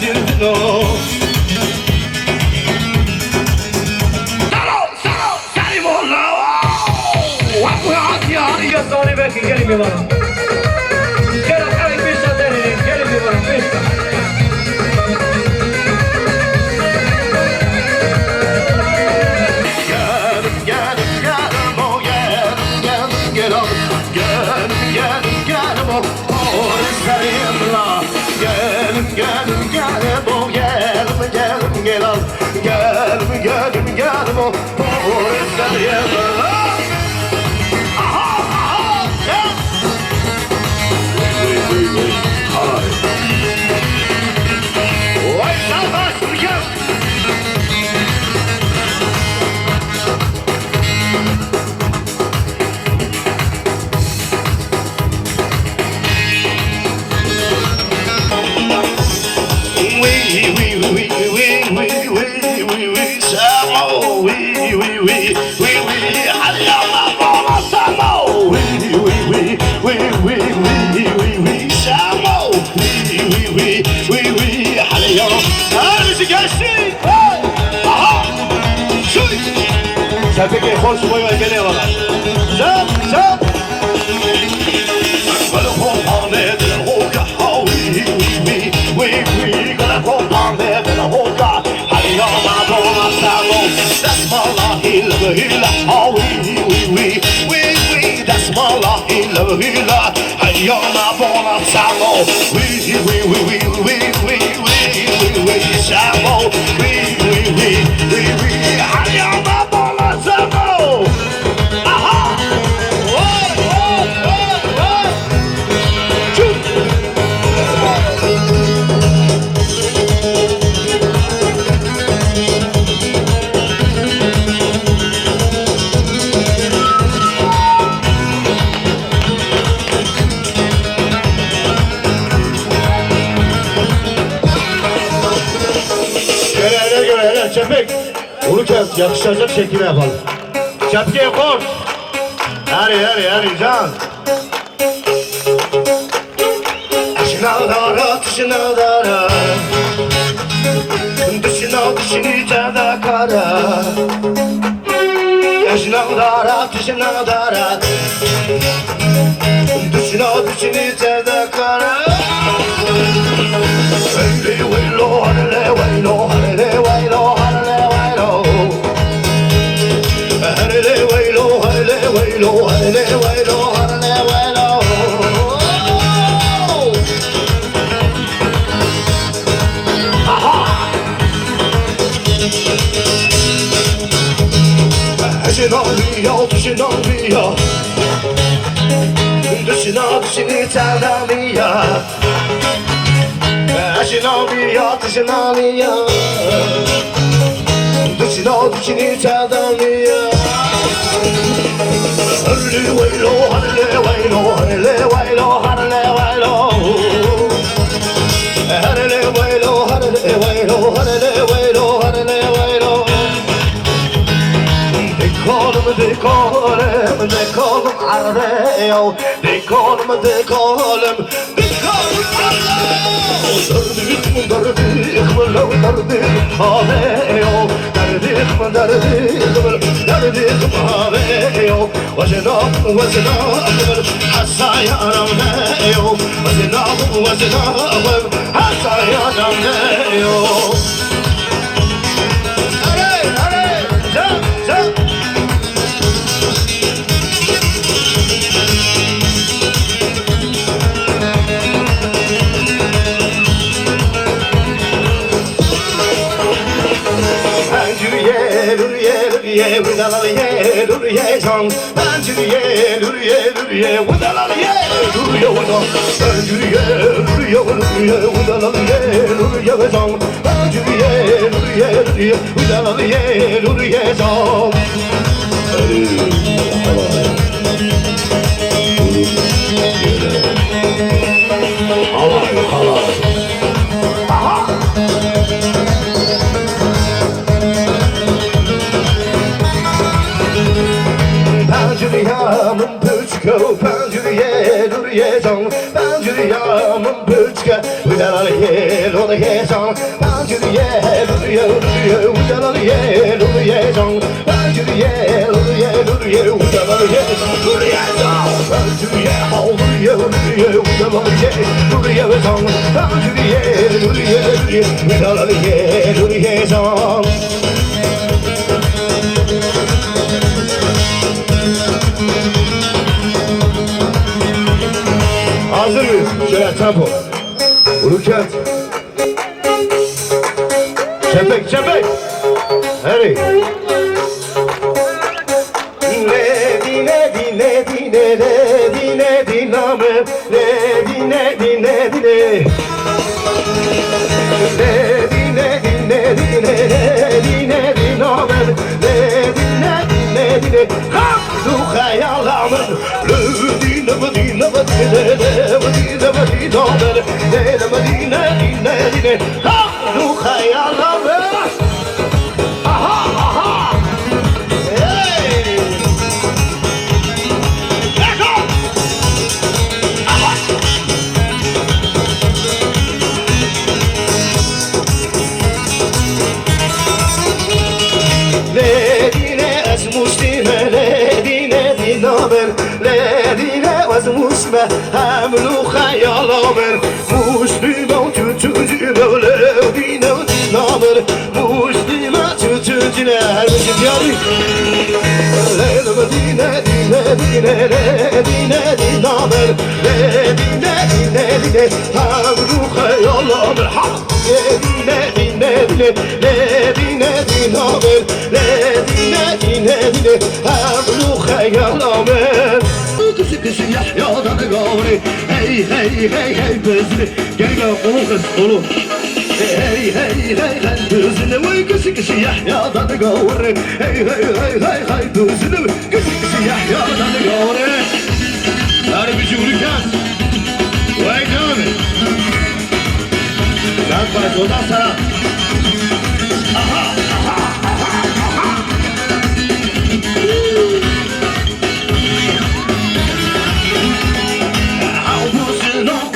bezirdin o. Salo selim ola. Hadi yasani belki gelin bir bana. Gelin bir sadenin gelin bir bana. Gelin o polislerime. Aha gel. Halay. Vay savaş ülkem. Ça fait qu'il faut se voir avec les voilà. Ça. Gonna comprendre de la roca, oh oui, gonna comprendre de la roca. Allez on va dans la salon, that's my love, hila, oh oui, that's my love, hila. Allez on va dans la salon, oui, salon, oui, allez on va. Çepik, bunu kes, yakışacak şekilde yapalım. Çepkiye koş. Hadi can. Dışına dara. Dışını içeride kara. Dışına dara. Dışını içeride kara. Dışını çaldamıyor. Dışını çaldamıyor. De kolum arıyor. De kolum arıyor. go Pencereye duruyacağım Pencereyamın bıçka Uyanaliye duruyacağım Pencereye duruyor Uyanaliye duruyacağım Pencereye duruyor Uyanaliye duruyacağım Pencereye duruyor Uyanaliye duruyacağım Pencereye duruyor Uyanaliye duruyacağım Hazır mıyız? Şöyle tempo. Vururken. Çepek, çepek. Hadi. Dine, dine, dine, dine, diname. Dine, dine, dine. Dine, dine, dine, dine, diname. Dine, dine, dine. Hamdu hayalamın. Musme hamlu hayalamer Muslima tütücüne Levdine namer Muslima tütücüne Her müzik yari Levdine dine dine Dine dinamer Dine dine dine Hamlu hayalamer Dine dine dine Dine dinamer Dine dine dine Hamlu hayalamer Kışı kışı Yahya'dan gavri Hey hey hey hey bezini Gel gel oğul kız oğul Hey hey hey hey bezini Vay kışı kışı Yahya'dan gavri Hey hey hey hey hey bezini Kışı kışı Yahya'dan gavri Hadi bir cumhurken Vay canım Sen bana ondan sana Aha aha aha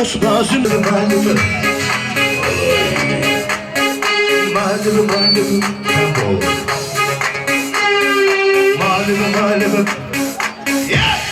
Osman'ın malımı Malımı Yes!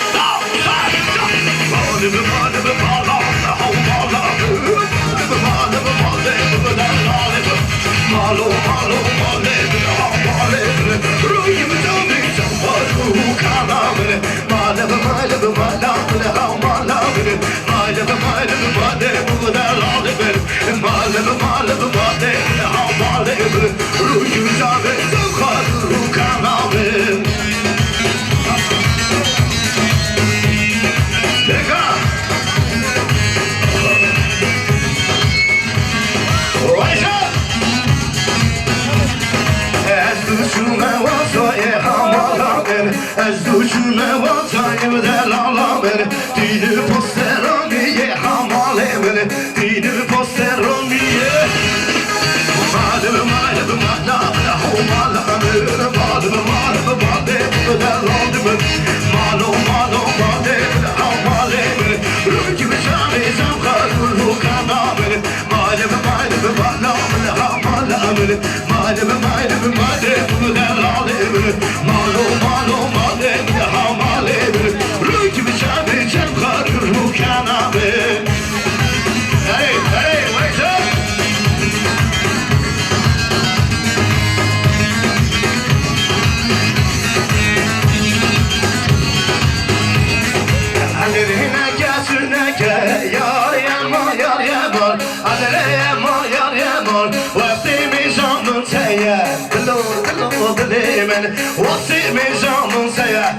Ez düşüme vatayım delalamer Dini posteroniye hamalemer Dini posteroniye Malım malım malım Malım malım malım Malım delalamer Malum malum malum Malum Rücümü şamizam karulu kanamer Malım malım malum Malum malum malum delalamer Malum malum Hey, hey, wake up! Alerine gözüne gel, yar yamar Adere yamar Vaktimiz anın seye Kılo dilemen Vaktimiz anın seye